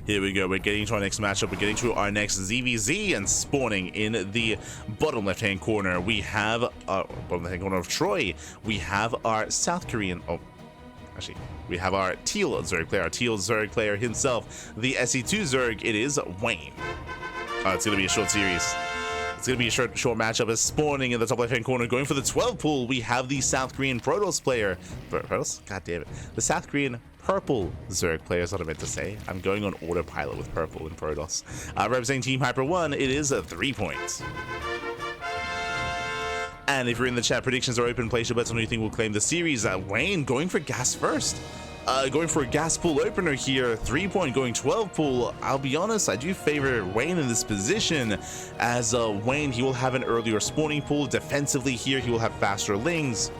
Here we go. We're getting to our next matchup. We're getting to our next ZvZ, and spawning in the bottom left-hand corner, we have bottom left-hand corner of Troy. We have our South Korean. Oh, actually, we have our teal Zerg player, our teal Zerg player himself, the SE2 Zerg. It is Wayne. It's gonna be a short series. It's going to be a short matchup as spawning in the top left-hand corner. Going for the 12 pool, we have the South Korean Protoss player. Protoss? God damn it. The South Korean purple Zerg player is what I meant to say. I'm going on autopilot with purple and Protoss. Representing Team Hyper 1, it is a 3-point. And if you're in the chat, predictions are open. Place your bets on who you think will claim the series. Wayne going for gas first. Going for a gas pool opener here, 3-point going 12 pool. I'll be honest, I do favor Wayne in this position, as Wayne, he will have an earlier spawning pool. Defensively here, he will have faster lings.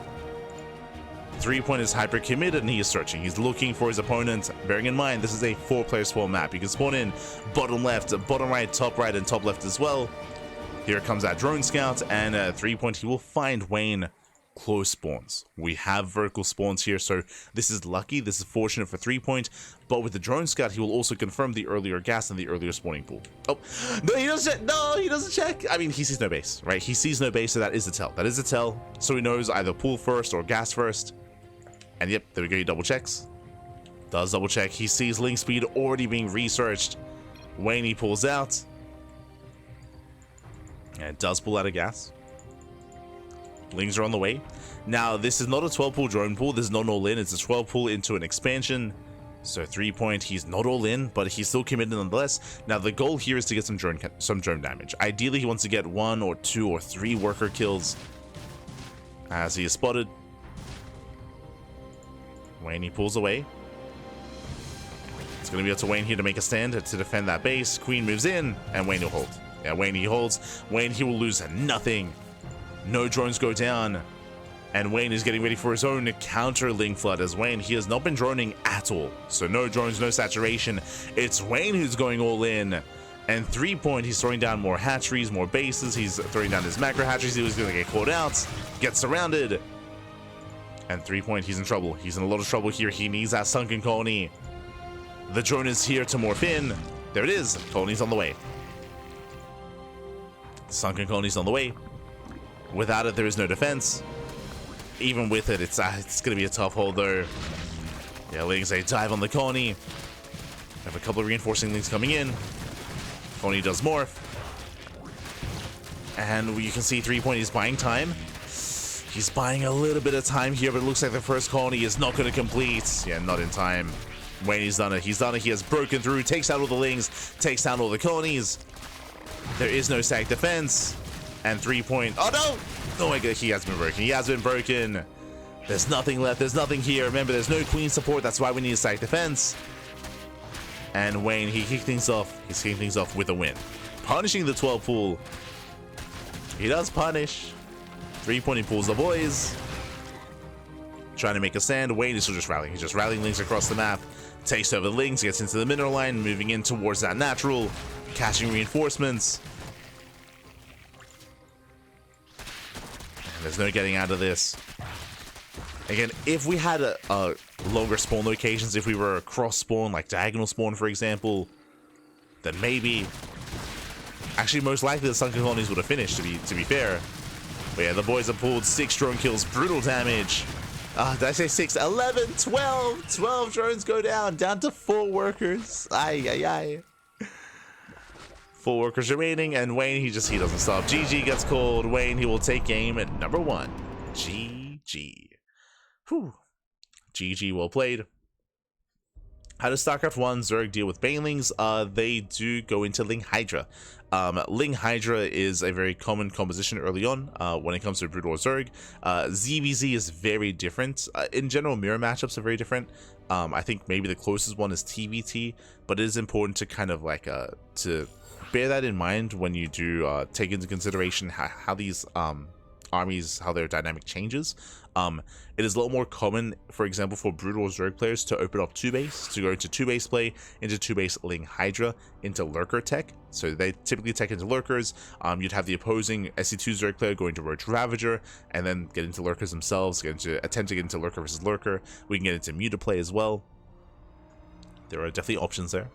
3-point is hyper committed and he is searching. He's looking for his opponent. Bearing in mind, this is a 4-player spawn map. You can spawn in bottom left, bottom right, and top left as well. Here comes that drone scout, and 3-point, he will find Wayne close spawns. We have vertical spawns here, so this is lucky. This is fortunate for 3-point, but with the drone scout, he will also confirm the earlier gas and the earlier spawning pool. Oh, no, he doesn't check. No, he doesn't check. I mean, he sees no base, right? He sees no base, so that is a tell. That is a tell. So he knows either pool first or gas first. And yep, there we go. He double checks. Does double check. He sees link speed already being researched. Wayne, he pulls out. And it does pull out of gas. Lings are on the way. Now, this is not a 12 pool drone pool. This is not an all in. It's a 12 pool into an expansion. So 3-point, he's not all in, but he's still committed nonetheless. Now, the goal here is to get some drone damage. Ideally, he wants to get 1 or 2 or 3 worker kills. As he is spotted, Wayne, he pulls away. It's going to be up to Wayne here to make a stand to defend that base. Queen moves in, and Wayne will hold. Yeah, Wayne, he holds. Wayne, he will lose nothing. No drones go down, and Wayne is getting ready for his own counter link flood, as Wayne, he has not been droning at all. So no drones, no saturation. It's Wayne who's going all in. And 3-point, he's throwing down more hatcheries, more bases. He's throwing down his macro hatcheries. He was going to get caught out, get surrounded. And 3-point, he's in trouble. He's in a lot of trouble here. He needs that sunken colony. The drone is here to morph in. There it is. Colony's on the way. Sunken colony's on the way. Without it, there is no defense. Even with it, it's going to be a tough hold, though. Yeah, lings, they dive on the colony. Have a couple of reinforcing lings coming in. Colony does morph. And you can see 3-point is buying time. He's buying a little bit of time here, but it looks like the first colony is not going to complete. Yeah, not in time. Wayne, he's done it. He's done it. He has broken through, takes out all the lings, takes down all the colonies. There is no stack defense. And 3-point. Oh no! Oh my god, he has been broken. He has been broken. There's nothing left. There's nothing here. Remember, there's no queen support. That's why we need a stack defense. And Wayne, he kicked things off. He's kicking things off with a win. Punishing the 12 pool. He does punish. 3-point, he pulls the boys. Trying to make a stand. Wayne is still just rallying. He's just rallying lings across the map. Takes over the lings, gets into the mineral line, moving in towards that natural. Catching reinforcements. There's no getting out of this. Again, if we had a longer spawn locations, if we were a cross spawn, like diagonal spawn, for example, then maybe... Actually, most likely the sunken colonies would have finished, to be fair. But yeah, the boys have pulled 6 drone kills, brutal damage. Did I say 6? 11, 12! 12 drones go down to 4 workers. Ay, ay, ay. 4 workers remaining, and Wayne, he doesn't stop. GG gets called. Wayne, he will take game at number 1. GG. Whew. GG, well played. How does StarCraft 1 Zerg deal with banelings? They do go into Ling Hydra. Ling Hydra is a very common composition early on when it comes to Brood War Zerg. ZvZ is very different. In general, mirror matchups are very different. I think maybe the closest one is TVT, but it is important to kind of like to bear that in mind when you do take into consideration how these armies, how their dynamic changes. It is a lot more common, for example, for Brood War Zerg players to open up 2-base, to go into 2-base play, into 2-base Ling Hydra, into Lurker tech. So they typically tech into Lurkers. You'd have the opposing SC2 Zerg player going to Roach Ravager, and then get into Lurkers themselves, attempt to get into Lurker versus Lurker. We can get into Mutaplay as well. There are definitely options there.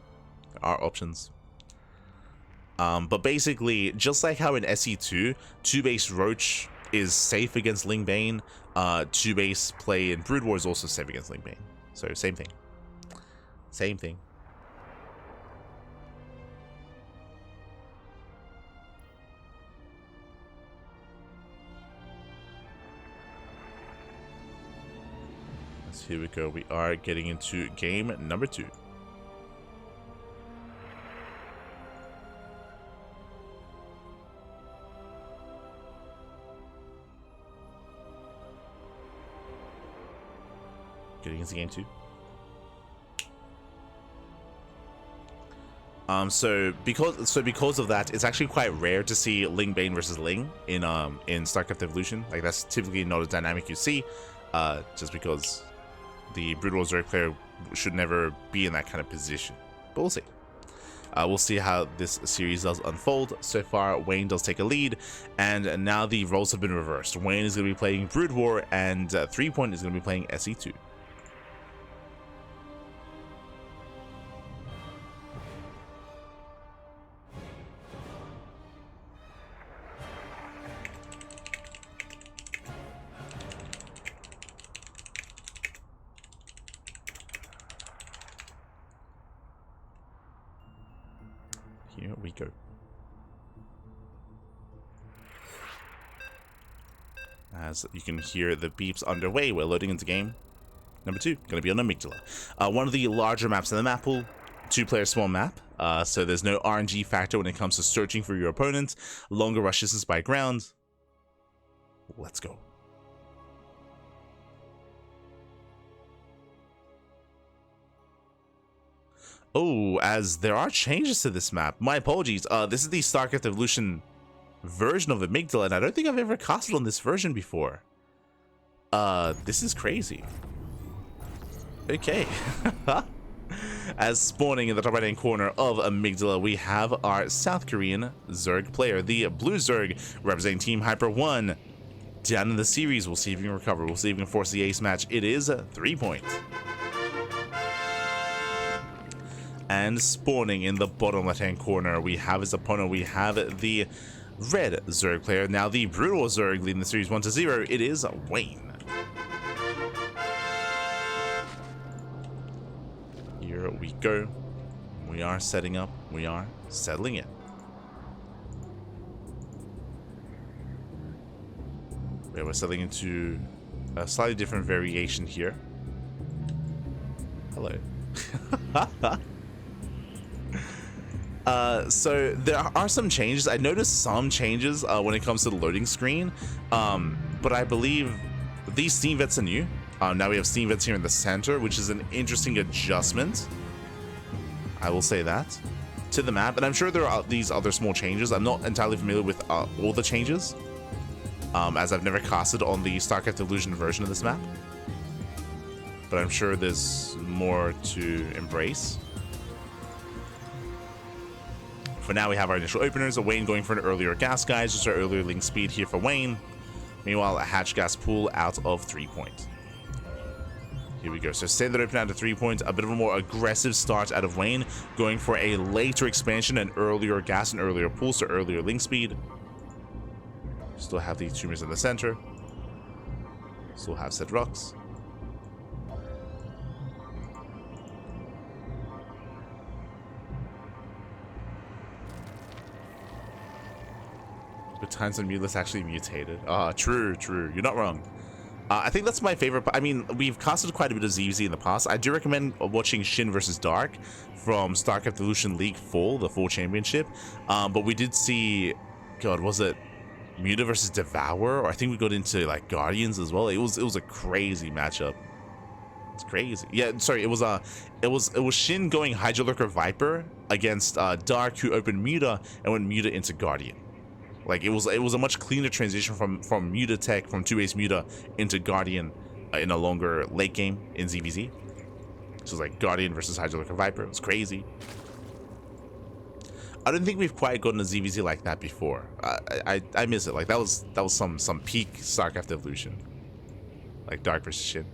There are options. But basically, just like how in SE2, 2-base Roach is safe against Ling Bane, 2-base play in Brood War is also safe against Ling Bane. So same thing. Same thing. So here we go. We are getting into game number 2. Getting into game 2. So because of that, it's actually quite rare to see Ling Bane versus Ling in StarCraft Evolution. Like, that's typically not a dynamic you see, just because the Brood War Zerg player should never be in that kind of position. But we'll see. We'll see how this series does unfold. So far, Wayne does take a lead, and now the roles have been reversed. Wayne is going to be playing Brood War, and threepoint is going to be playing SE2. Here we go. As you can hear the beeps underway, we're loading into game number 2. Going to be on Amygdala. One of the larger maps in the map pool. 2-player small map. So there's no RNG factor when it comes to searching for your opponent. Longer rush distance by ground. Let's go. Oh, as there are changes to this map. My apologies. This is the StarCraft Evolution version of Amygdala, and I don't think I've ever casted on this version before. This is crazy. Okay. As spawning in the top right-hand corner of Amygdala, we have our South Korean Zerg player, the Blue Zerg, representing Team Hyper 1. Down in the series, we'll see if we can recover. We'll see if we can force the ace match. It is a 3-point. And spawning in the bottom left-hand corner, we have his opponent. We have the red Zerg player. Now the Brutal Zerg leading the series 1-0. It is Wayne. Here we go. We are setting up. We are settling in. We're settling into a slightly different variation here. Hello. So there are some changes. I noticed some changes when it comes to the loading screen, but I believe these steam vets are new. Now we have steam vets here in the center, which is an interesting adjustment. I will say that to the map, and I'm sure there are these other small changes. I'm not entirely familiar with all the changes, as I've never casted on the StarCraft Evolution version of this map, but I'm sure there's more to embrace. For now, we have our initial openers. Wayne going for an earlier gas, guys. Just our earlier link speed here for Wayne. Meanwhile, a hatch gas pool out of 3-point. Here we go. So standard open out of 3-point. A bit of a more aggressive start out of Wayne. Going for a later expansion, an earlier gas, and earlier pool, so earlier link speed. Still have the tumors in the center. Still have said rocks. But times when Mutalist actually mutated. True. You're not wrong. I think that's my favorite. I mean, we've casted quite a bit of ZvZ in the past. I do recommend watching Shin versus Dark from StarCraft Evolution League Full, the full championship. But we did see, God, was it Muta versus Devour? Or I think we got into like Guardians as well. It was a crazy matchup. It's crazy. Yeah, sorry. It was Shin going Hydra Lurker Viper against Dark, who opened Muta and went Muta into Guardian. Like, it was a much cleaner transition from Muta tech, from 2-base Muta into Guardian in a longer late game in ZvZ. So it was like Guardian versus Hydra Lurker Viper. It was crazy. I don't think we've quite gotten a ZvZ like that before. I miss it. Like, that was some peak StarCraft Evolution. Like Dark versus Shin.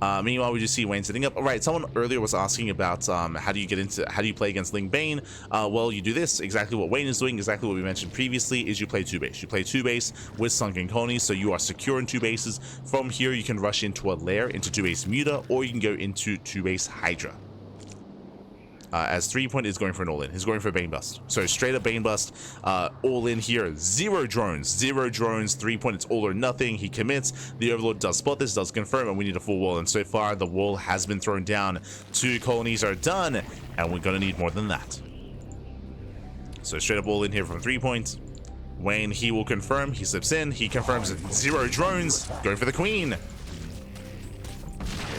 Meanwhile, we just see Wayne sitting up. All right, someone earlier was asking about how do you play against Ling Bane? Well, you do this, exactly what Wayne is doing, exactly what we mentioned previously, is you play 2-base. You play 2-base with Sunken Conies, so you are secure in 2 bases. From here, you can rush into a lair, into 2-base Muta, or you can go into 2-base Hydra. As 3-point is going for an all-in. He's going for a Bane Bust. So straight up Bane Bust, all-in here. 0 drones. 0 drones, 3-point, it's all or nothing. He commits. The Overlord does spot this, does confirm, and we need a full wall. And so far, the wall has been thrown down. 2 colonies are done, and we're going to need more than that. So straight up all-in here from 3-point. Wayne, he will confirm. He slips in. He confirms 0 drones. Going for the Queen.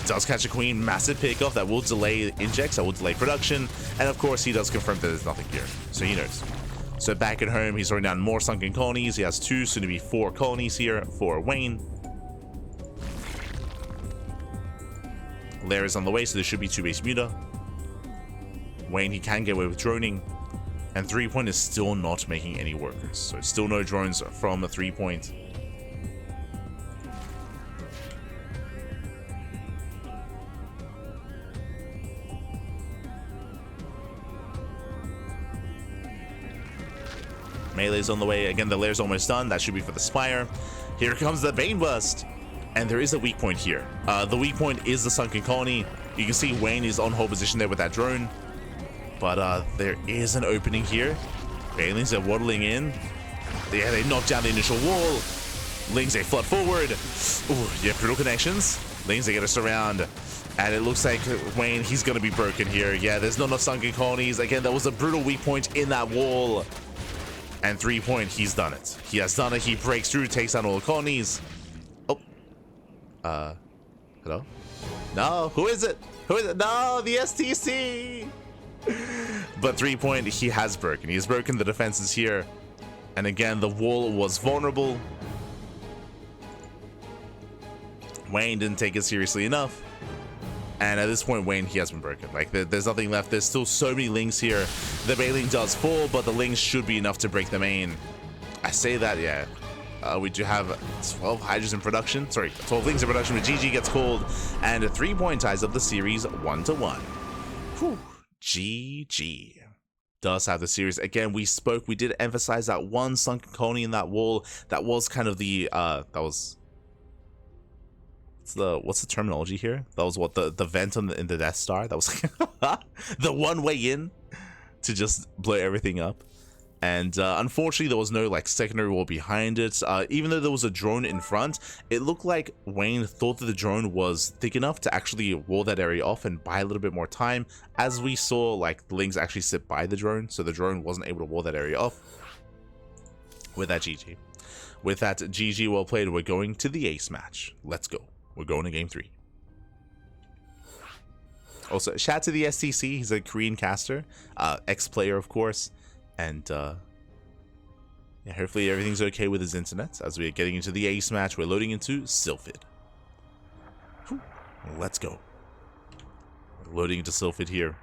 Does catch a Queen, massive pickoff that will delay injects, that will delay production, and of course he does confirm that there's nothing here, so he knows. So back at home, he's throwing down more Sunken Colonies. He has 2, soon to be 4 colonies here for Wayne. Lair is on the way, so there should be 2-base Muta. Wayne, he can get away with droning, and 3-point is still not making any workers, so still no drones from a 3-point. Melee's on the way. Again, the lair's almost done. That should be for the Spire. Here comes the Bane Bust. And there is a weak point here. The weak point is the Sunken Colony. You can see Wayne is on hold position there with that drone. But there is an opening here. Banelings are waddling in. Yeah, they knock down the initial wall. Lings, they flood forward. Ooh, yeah, brutal connections. Lings, they get us around. And it looks like Wayne, he's going to be broken here. Yeah, there's not enough Sunken Colonies. Again, there was a brutal weak point in that wall. And 3-point, he's done it. He has done it. He breaks through, takes down all the colonies. Oh. Hello? No, who is it? Who is it? No, the STC! But 3-point, he has broken. He has broken the defenses here. And again, the wall was vulnerable. Wayne didn't take it seriously enough. And at this point, Wayne, he has been broken. Like, there's nothing left. There's still so many Lings here. The Baneling does fall, but the Lings should be enough to break the main. I say that, yeah. We do have 12 Hydras in production. Sorry, 12 Lings in production, but GG gets called. And a 3-point ties up the series 1-1. Whew. GG. Does have the series. Again, we did emphasize that one Sunken Colony in that wall. That was kind of the, what's the terminology here? That was what the vent in the Death Star. That was the one way in to just blow everything up. And unfortunately, there was no like secondary wall behind it. Even though there was a drone in front, it looked like Wayne thought that the drone was thick enough to actually wall that area off and buy a little bit more time. As we saw, like the Lings actually sit by the drone, so the drone wasn't able to wall that area off. With that, GG. With that, GG, well played. We're going to the ace match. Let's go. We're going to game 3. Also, shout out to the STC. He's a Korean caster, ex-player, of course. And yeah, hopefully everything's okay with his internet. As we're getting into the ace match, we're loading into Sylphid. Whew. Let's go. We're loading into Sylphid here.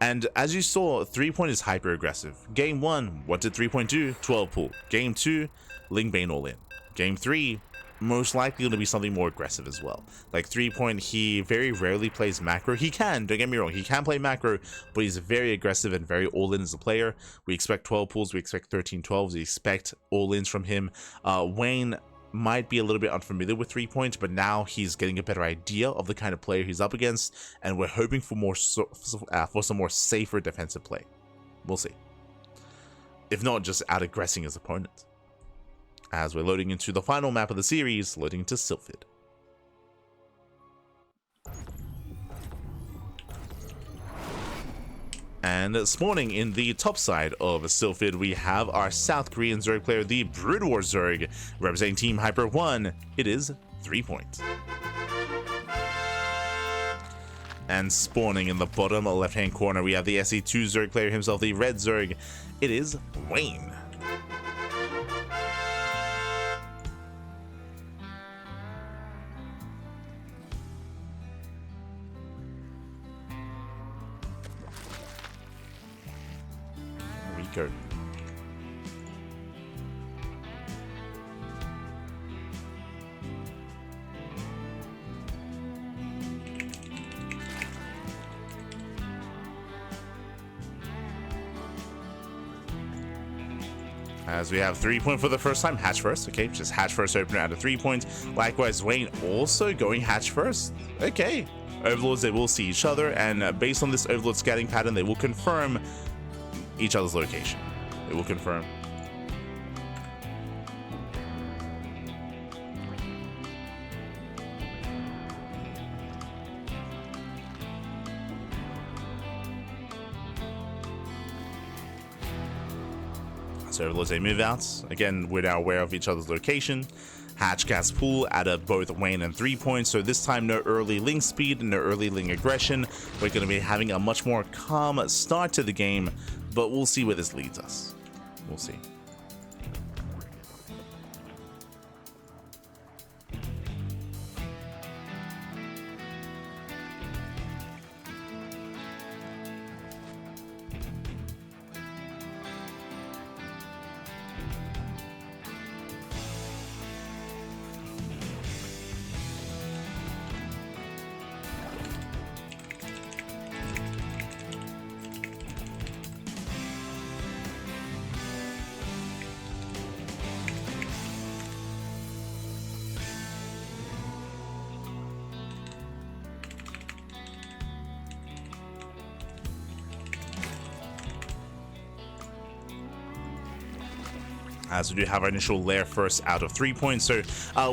And as you saw, 3-point is hyper aggressive. Game 1, what did 3-point do? 12 pull. Game 2, Ling Bane all in. Game 3, most likely going to be something more aggressive as well. Like 3-point, he very rarely plays macro. He can, don't get me wrong, he can play macro, but he's very aggressive and very all-in as a player. We expect 12 pulls, we expect 13 12s, we expect all-ins from him. Wayne might be a little bit unfamiliar with 3-point, but now he's getting a better idea of the kind of player he's up against, and we're hoping for for some more safer defensive play. We'll see. If not, just out-aggressing his opponent. As we're loading into the final map of the series, loading into Sylphid. And spawning in the top side of Sylphid, we have our South Korean Zerg player, the Brood War Zerg, representing Team Hyper 1. It is 3-point. And spawning in the bottom left-hand corner, we have the SE2 Zerg player himself, the Red Zerg. It is Wayne. Go. As we have 3-point for the first time, hatch first. Okay, just hatch first opener out of 3-point. Likewise, Wayne also going hatch first. Okay, Overlords, they will see each other, and based on this Overlord scouting pattern, they will confirm each other's location. They will confirm. So Overlords, they move out. Again, we're now aware of each other's location. Hatch cast pool out of both Wayne and 3-point. So this time, no early link speed, no early link aggression. We're going to be having a much more calm start to the game, but we'll see where this leads us. We'll see. As we do have our initial lair first out of 3-point. So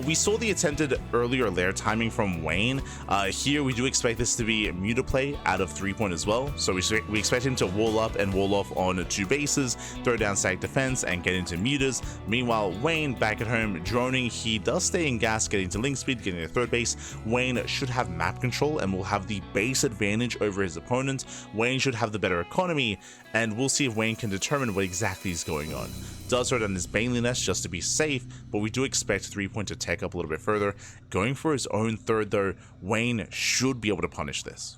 we saw the attempted earlier lair timing from Wayne. Here we do expect this to be muta play out of 3-point as well. So we expect him to wall up and wall off on 2 bases, throw down stack defense, and get into mutas. Meanwhile, Wayne back at home droning. He does stay in gas, getting to link speed, getting to 3rd base. Wayne should have map control and will have the base advantage over his opponent. Wayne should have the better economy, and we'll see if Wayne can determine what exactly is going on. Does throw down his Baneling Nest just to be safe, but we do expect 3-point to tech up a little bit further. Going for his own 3rd though, Wayne should be able to punish this.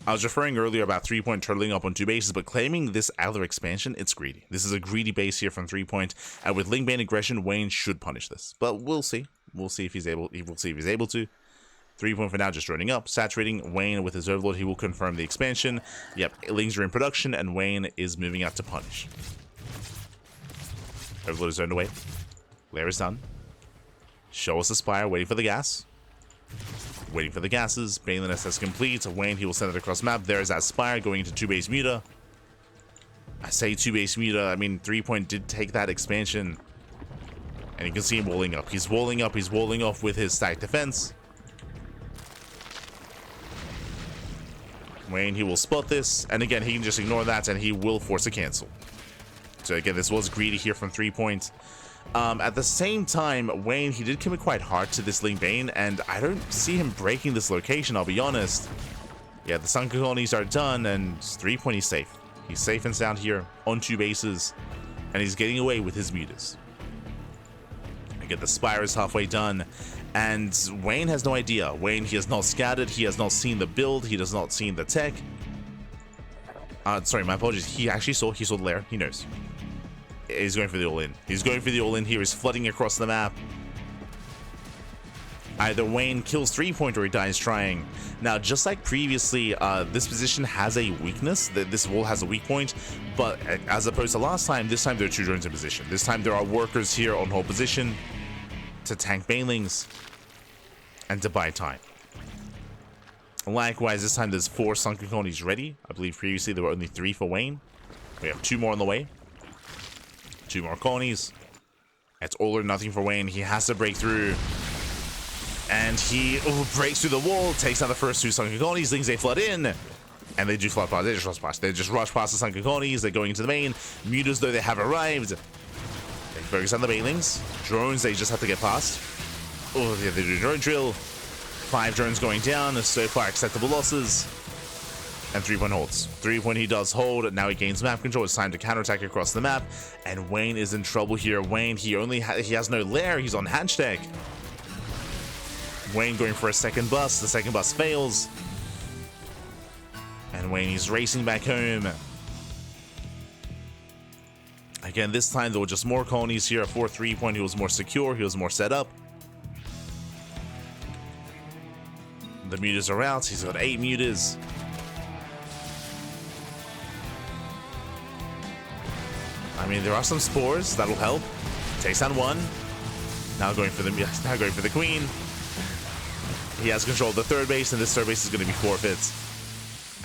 I was referring earlier about 3-point turtling up on 2 bases, but claiming this other expansion, it's greedy. This is a greedy base here from 3-point, and with Link Bane aggression, Wayne should punish this. But we'll see. We'll see if he's able. We'll see if he's able to. 3-point for now, just running up, saturating. Wayne with his Overlord, he will confirm the expansion. Yep, Lings are in production, and Wayne is moving out to punish. Overlord is zoned away. Lair is done. Show us the Spire, waiting for the gas. Waiting for the gases. Baneling Nest is complete. Wayne, he will send it across map. There is that Spire going into 2-base muta. I say 2-base muta. I mean, 3-point did take that expansion. And you can see him walling up. He's walling up. He's walling off with his stack defense. Wayne, he will spot this, and again, he can just ignore that, and he will force a cancel. So again, this was greedy here from 3-point. At the same time, Wayne, he did commit quite hard to this Link Bane, and I don't see him breaking this location, I'll be honest. Yeah, the Sunken Colonies are done, and 3-point, he's safe. He's safe and sound here on 2 bases, and he's getting away with his mutas. Again, the Spire is halfway done. And Wayne has no idea. Wayne, he has not scouted. He has not seen the build. He does not seen the tech. Sorry, my apologies. He actually saw the lair. He knows. He's going for the all-in. He's going for the all-in here. He's flooding across the map. Either Wayne kills 3-point or he dies trying. Now, just like previously, this position has a weakness. This wall has a weak point. But as opposed to last time, this time there are 2 drones in position. This time there are workers here on hold position to tank Banelings and to buy time. Likewise, this time there's 4 Sunken Colonies ready. I believe previously there were only 3 for Wayne. We have 2 more on the way. 2 more colonies. It's all or nothing for Wayne. He has to break through. And he breaks through the wall, takes out the first 2 Sunken Colonies. Lings, they flood in. And they do flood past. They just rush past. They just rush past the Sunken Colonies. They're going into the main. Mutas, though, they have arrived. They focus on the Banelings. Drones, they just have to get past. Oh, yeah, they do drone drill. 5 drones going down. So far, acceptable losses. And 3-point holds. 3-point, he does hold. Now he gains map control. It's time to counterattack across the map. And Wayne is in trouble here. Wayne, he has no lair. He's on hatch deck. Wayne going for a second bus. The second bus fails. And Wayne, he's racing back home. Again, this time there were just more colonies here. For 3-point, he was more secure. He was more set up. The mutas are out. He's got 8 mutas. I mean, there are some spores that'll help. Takes down one. Now going for the queen. He has control of the third base, and this third base is going to be forfeit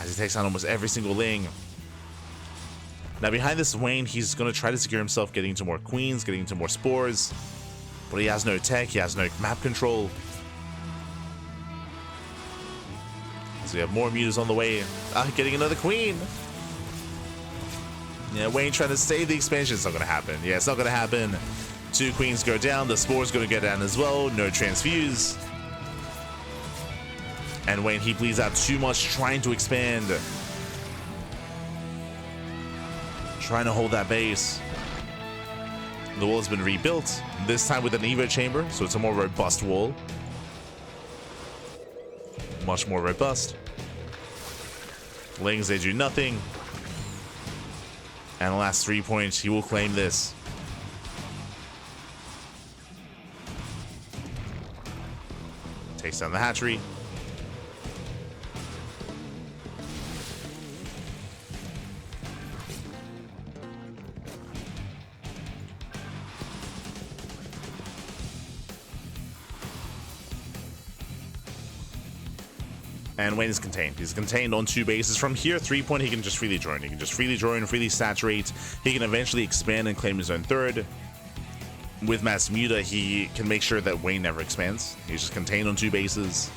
as he takes down almost every single Ling. Now behind this Wayne, he's going to try to secure himself, getting into more queens, getting into more spores, but he has no tech, he has no map control. So we have more mutas on the way. Getting another queen. Yeah, Wayne trying to save the expansion. It's not going to happen. Yeah, it's not going to happen. 2 queens go down. The spore's going to go down as well. No transfuse. And Wayne, he bleeds out too much trying to expand. Trying to hold that base. The wall has been rebuilt. This time with an Evo chamber. So it's a more robust wall. Much more robust. Lings, they do nothing. And the last 3 points, he will claim this. Takes down the hatchery. And Wayne is contained. He's contained on 2 bases. From here, 3-point, he can just freely join. He can just freely join, freely saturate. He can eventually expand and claim his own third. With Mass Muta, he can make sure that Wayne never expands. He's just contained on 2 bases.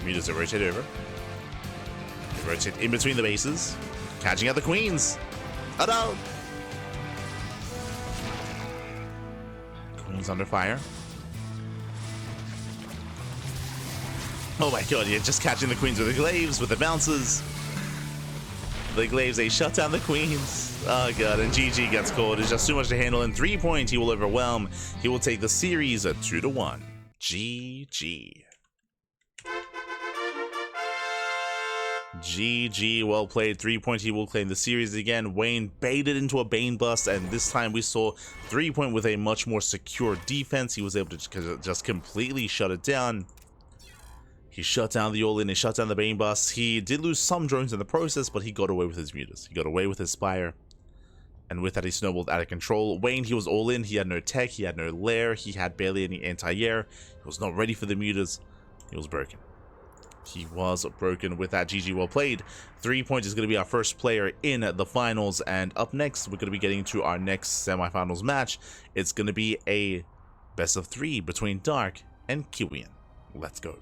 Mutas are rotate over. They rotate in between the bases, catching out the queens. Oh no! Queens under fire. Oh my god, yeah, just catching the queens with the glaives, with the bounces. The glaives, they shut down the queens. Oh god, and GG gets called. It's just too much to handle. In 3-point, he will overwhelm. He will take the series at 2-1. GG. GG, well played. 3-point, he will claim the series again. Wayne baited into a Bane bust, and this time we saw 3-point with a much more secure defense. He was able to just completely shut it down. He shut down the all-in, he shut down the Bane bust. He did lose some drones in the process, but he got away with his mutas. He got away with his Spire. And with that, he snowballed out of control. Wayne, he was all-in. He had no tech, he had no lair, he had barely any anti-air. He was not ready for the mutas. He was broken. He was broken. With that, GG, well played. 3-point is going to be our first player in the finals, and up next we're going to be getting to our next semifinals match. It's going to be a best of 3 between Dark and Kiwian. Let's go.